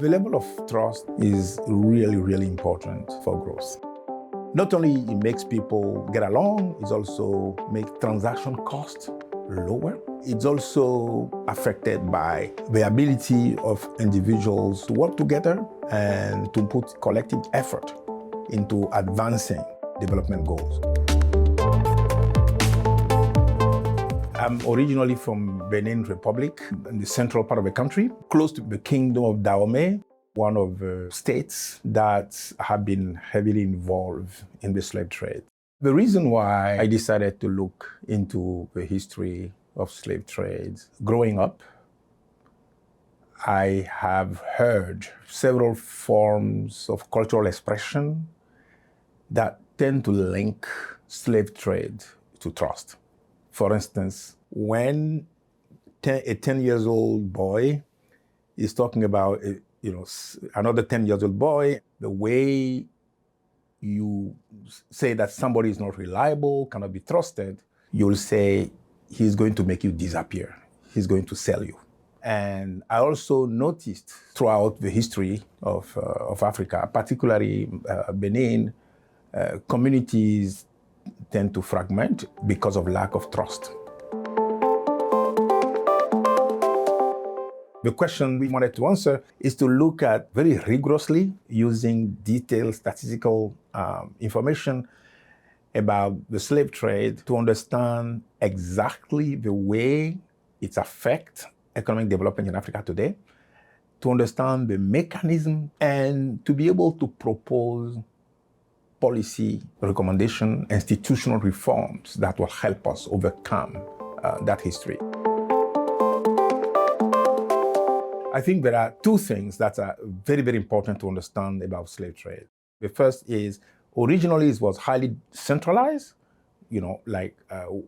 The level of trust is really, really important for growth. Not only it makes people get along, it also makes transaction costs lower. It's also affected by the ability of individuals to work together and to put collective effort into advancing development goals. I'm originally from Benin Republic, in the central part of the country, close to the Kingdom of Dahomey, one of the states that have been heavily involved in the slave trade. The reason why I decided to look into the history of slave trades, growing up, I have heard several forms of cultural expression that tend to link slave trade to trust. For instance, when a 10-year-old boy is talking about another 10-year-old boy, the way you say that somebody is not reliable, cannot be trusted, you'll say he's going to make you disappear. He's going to sell you. And I also noticed throughout the history of Africa, particularly Benin, communities tend to fragment because of lack of trust. The question we wanted to answer is to look at very rigorously using detailed statistical information about the slave trade to understand exactly the way it affects economic development in Africa today, to understand the mechanism, and to be able to propose policy recommendation, institutional reforms that will help us overcome that history. I think there are two things that are very, very important to understand about slave trade. The first is, originally it was highly centralized, like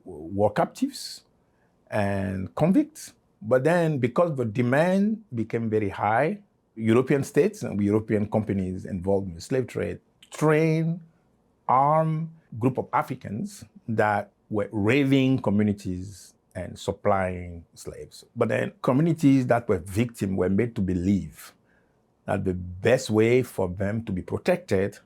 war captives and convicts. But then because the demand became very high, European states and European companies involved in the slave trade trained, armed group of Africans that were raiding communities and supplying slaves. But then communities that were victims were made to believe that the best way for them to be protected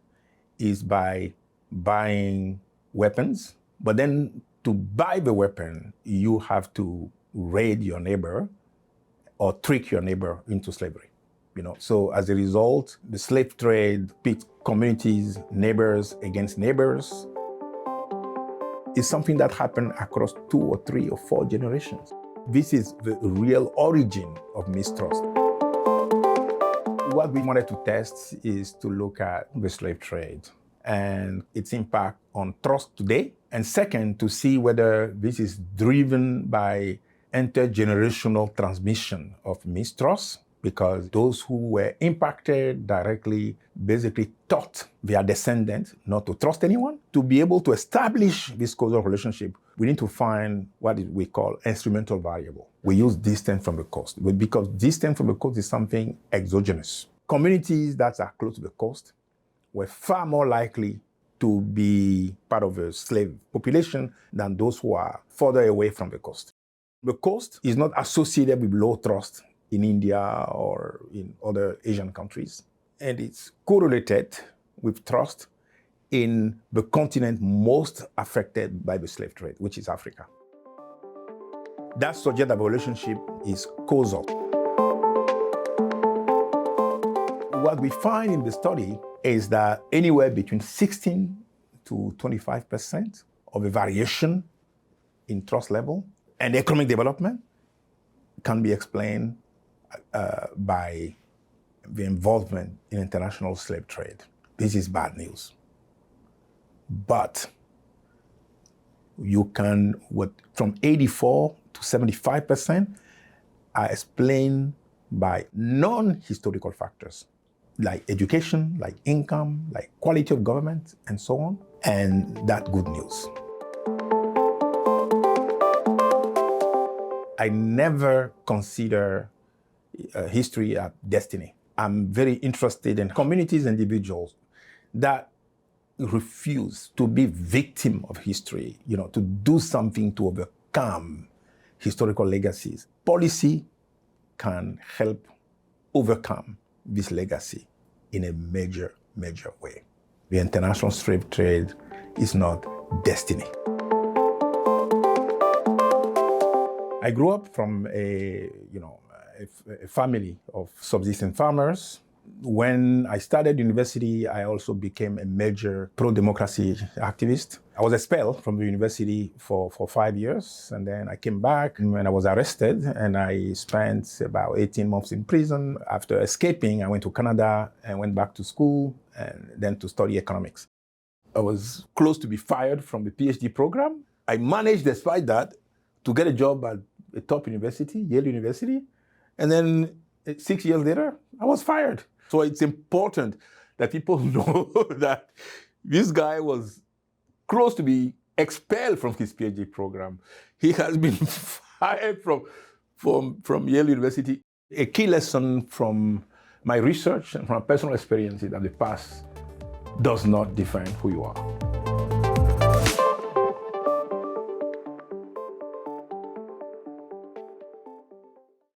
is by buying weapons. But then to buy the weapon, you have to raid your neighbor or trick your neighbor into slavery. So as a result, the slave trade pit communities, neighbors against neighbors. It's something that happened across 2 or 3 or 4 generations. This is the real origin of mistrust. What we wanted to test is to look at the slave trade and its impact on trust today. And second, to see whether this is driven by intergenerational transmission of mistrust, because those who were impacted directly basically taught their descendants not to trust anyone. To be able to establish this causal relationship, we need to find what we call instrumental variable. We use distance from the coast, but because distance from the coast is something exogenous. Communities that are close to the coast were far more likely to be part of a slave population than those who are further away from the coast. The coast is not associated with low trust in India or in other Asian countries. And it's correlated with trust in the continent most affected by the slave trade, which is Africa. That suggests that the relationship is causal. What we find in the study is that anywhere between 16 to 25% of the variation in trust level and economic development can be explained by the involvement in international slave trade. This is bad news. But you can, from 84 to 75% are explained by non-historical factors, like education, like income, like quality of government, and so on. And that's good news. I never consider history a destiny. I'm very interested in communities and individuals that refuse to be victim of history, to do something to overcome historical legacies. Policy can help overcome this legacy in a major, major way. The international slave trade is not destiny. I grew up from a family of subsistence farmers. When I started university, I also became a major pro-democracy activist. I was expelled from the university for 5 years, and then I came back when I was arrested, and I spent about 18 months in prison. After escaping, I went to Canada and went back to school, and then to study economics. I was close to be fired from the PhD program. I managed, despite that, to get a job at a top university, Yale University, and then 6 years later, I was fired. So it's important that people know that this guy was close to be expelled from his PhD program. He has been fired from Yale University. A key lesson from my research and from my personal experience is that the past does not define who you are.